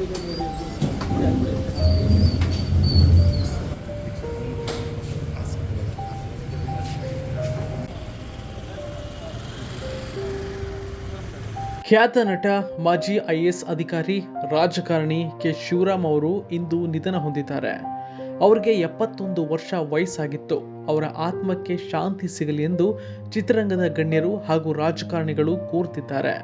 ಖ್ಯಾತ ನಟ, ಮಾಜಿ ಐಎಎಸ್ ಅಧಿಕಾರಿ, ರಾಜಕಾರಣಿ ಕೆ ಶಿವರಾಮ್ ಅವರು ಇಂದು ನಿಧನ ಹೊಂದಿದ್ದಾರೆ. ಅವರಿಗೆ 71 ವರ್ಷ ವಯಸ್ಸಾಗಿತ್ತು. ಅವರ ಆತ್ಮಕ್ಕೆ ಶಾಂತಿ ಸಿಗಲಿ ಎಂದು ಚಿತ್ರರಂಗದ ಗಣ್ಯರು ಹಾಗೂ ರಾಜಕಾರಣಿಗಳು ಕೋರುತ್ತಿದ್ದಾರೆ.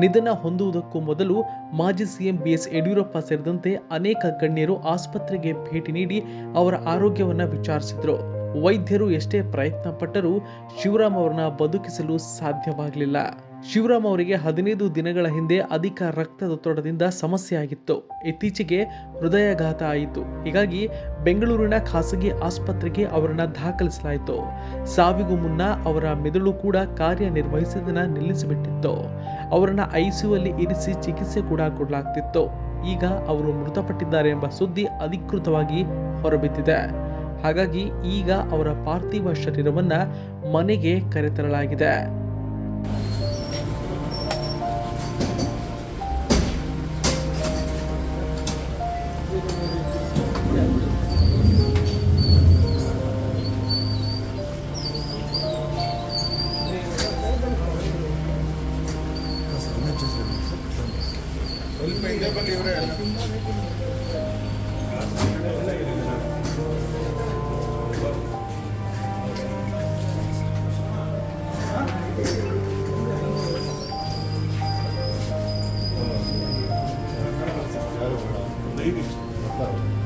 ನಿಧನ ಹೊಂದುವುದಕ್ಕೂ ಮೊದಲು ಮಾಜಿ ಸಿಎಂ ಬಿಎಸ್ ಯಡಿಯೂರಪ್ಪ ಸೇರಿದಂತೆ ಅನೇಕ ಗಣ್ಯರು ಆಸ್ಪತ್ರೆಗೆ ಭೇಟಿ ನೀಡಿ ಅವರ ಆರೋಗ್ಯವನ್ನು ವಿಚಾರಿಸಿದರು. ವೈದ್ಯರು ಎಷ್ಟೇ ಪ್ರಯತ್ನ ಪಟ್ಟರೂ ಶಿವರಾಮ್ ಅವರನ್ನ ಬದುಕಿಸಲು ಸಾಧ್ಯವಾಗಲಿಲ್ಲ. ಶಿವರಾಮ್ ಅವರಿಗೆ 15 ದಿನಗಳ ಹಿಂದೆ ಅಧಿಕ ರಕ್ತದೊತ್ತಡದಿಂದ ಸಮಸ್ಯೆ ಆಗಿತ್ತು. ಇತ್ತೀಚೆಗೆ ಹೃದಯಾಘಾತ ಆಯಿತು. ಹೀಗಾಗಿ ಬೆಂಗಳೂರಿನ ಖಾಸಗಿ ಆಸ್ಪತ್ರೆಗೆ ಅವರನ್ನ ದಾಖಲಿಸಲಾಯಿತು. ಸಾವಿಗೂ ಮುನ್ನ ಅವರ ಮೆದುಳು ಕೂಡ ಕಾರ್ಯನಿರ್ವಹಿಸದನ್ನ ನಿಲ್ಲಿಸಿಬಿಟ್ಟಿತ್ತು. ಅವರನ್ನ ಐಸಿಯುನಲ್ಲಿ ಇರಿಸಿ ಚಿಕಿತ್ಸೆ ಕೂಡ ಕೊಡಲಾಗ್ತಿತ್ತು. ಈಗ ಅವರು ಮೃತಪಟ್ಟಿದ್ದಾರೆ ಎಂಬ ಸುದ್ದಿ ಅಧಿಕೃತವಾಗಿ ಹೊರಬಿದ್ದಿದೆ. ಹಾಗಾಗಿ ಈಗ ಅವರ ಪಾರ್ಥಿವ ಶರೀರವನ್ನ ಮನೆಗೆ ಕರೆತರಲಾಗಿದೆ. Ladies.